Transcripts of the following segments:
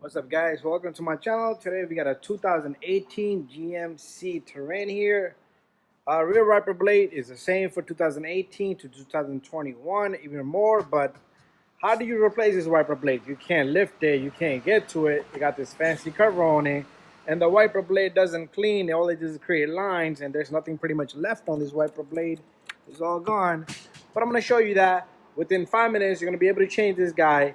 What's up, guys? Welcome to my channel. Today we got a 2018 GMC Terrain here. Rear wiper blade is the same for 2018 to 2021, even more. But how do you replace this wiper blade? You can't lift it, you can't get to it. You got this fancy cover on it, and the wiper blade doesn't clean. All it does is create lines, and there's nothing pretty much left on this wiper blade. It's all gone. But I'm gonna show you that within 5 minutes you're gonna be able to change this guy.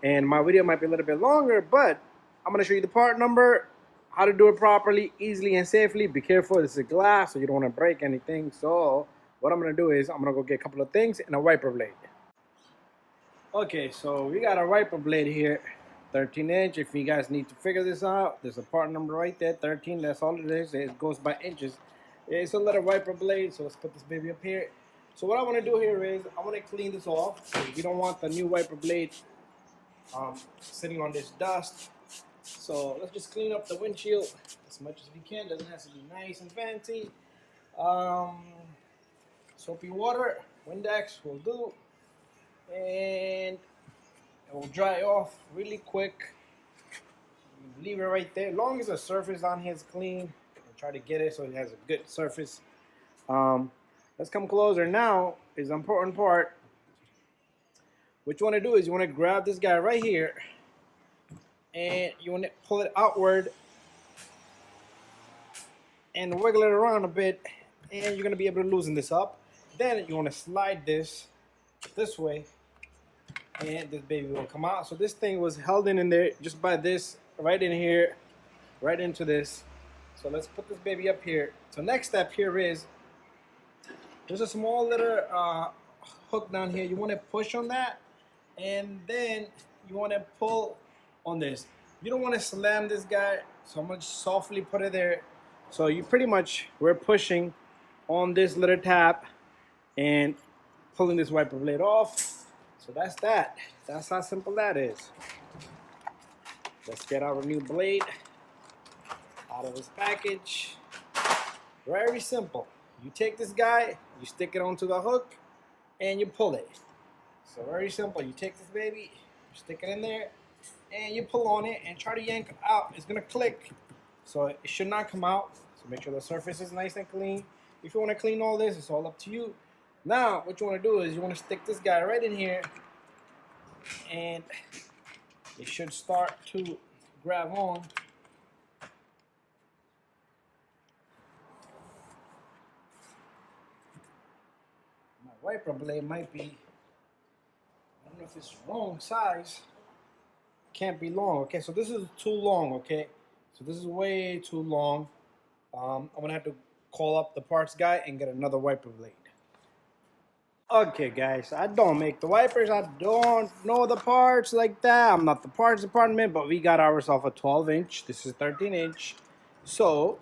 And my video might be a little bit longer, but I'm going to show you the part number, how to do it properly, easily, and safely. Be careful, this is glass, so you don't want to break anything. So what I'm going to do is I'm going to go get a couple of things and a wiper blade. Okay, so we got a wiper blade here, 13-inch. If you guys need to figure this out, there's a part number right there, 13. That's all it is. It goes by inches. It's a little wiper blade, so let's put this baby up here. So what I want to do here is I want to clean this off. You don't want the new wiper blade sitting on this dust. So let's just clean up the windshield as much as we can. Doesn't have to be nice and fancy. Soapy water, Windex will do, and it will dry off really quick. Leave it right there. As long as the surface on here is clean, I'll try to get it so it has a good surface. Let's come closer. Now is the important part. What you want to do is you want to grab this guy right here and you want to pull it outward and wiggle it around a bit, and you're going to be able to loosen this up. Then you want to slide this way and this baby will come out. So this thing was held in there just by this, right in here, right into this. So let's put this baby up here. So next step here is there's a small little hook down here. You want to push on that, and then you want to pull on this. You don't want to slam this guy, so I'm going to softly put it there. So you pretty much, we're pushing on this little tab and pulling this wiper blade off. So that's that. That's how simple that is. Let's get our new blade out of this package. Very simple. You take this guy, you stick it onto the hook, and you pull it. So very simple. You take this baby, you stick it in there, and you pull on it and try to yank it out. It's gonna click, so it should not come out. So make sure the surface is nice and clean. If you want to clean all this, it's all up to you. Now what you want to do is you want to stick this guy right in here, and it should start to grab on. My wiper blade might be, I don't know if it's wrong size. Can't be long. Okay, so this is too long. Okay, so this is way too long. I'm gonna have to call up the parts guy and get another wiper blade. Okay, guys, I don't make the wipers. I don't know the parts like that. I'm not the parts department, but we got ourselves a 12-inch. This is 13-inch. So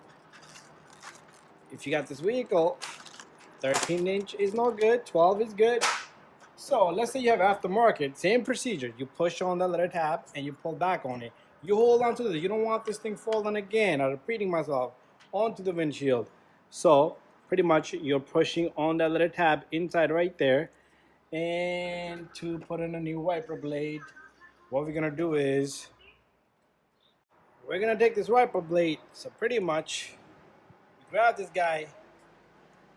if you got this vehicle, 13-inch is no good, 12 is good. So let's say you have aftermarket, same procedure. You push on the little tab and you pull back on it. You hold on to this. You don't want this thing falling again. I'm repeating myself, onto the windshield. So pretty much you're pushing on that little tab inside right there. And to put in a new wiper blade, what we're gonna do is we're gonna take this wiper blade. So pretty much you grab this guy,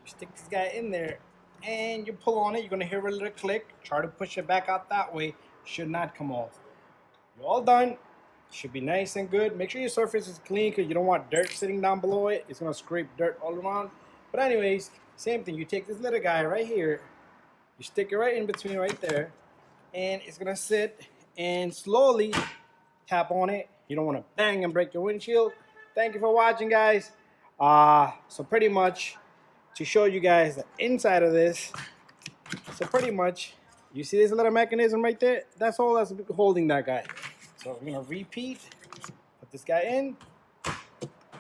you stick this guy in there, and you pull on it. You're gonna hear a little click. Try to push it back out that way. Should not come off. You're all done. Should be nice and good. Make sure your surface is clean because you don't want dirt sitting down below it. It's gonna scrape dirt all around. But anyways, same thing. You take this little guy right here, you stick it right in between right there, and it's gonna sit and slowly tap on it. You don't want to bang and break your windshield. Thank you for watching, guys. So pretty much to show you guys the inside of this. So pretty much, you see this little mechanism right there? That's all that's holding that guy. So we're gonna repeat, put this guy in,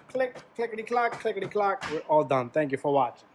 click, clickety-clock, clickety-clock. We're all done. Thank you for watching.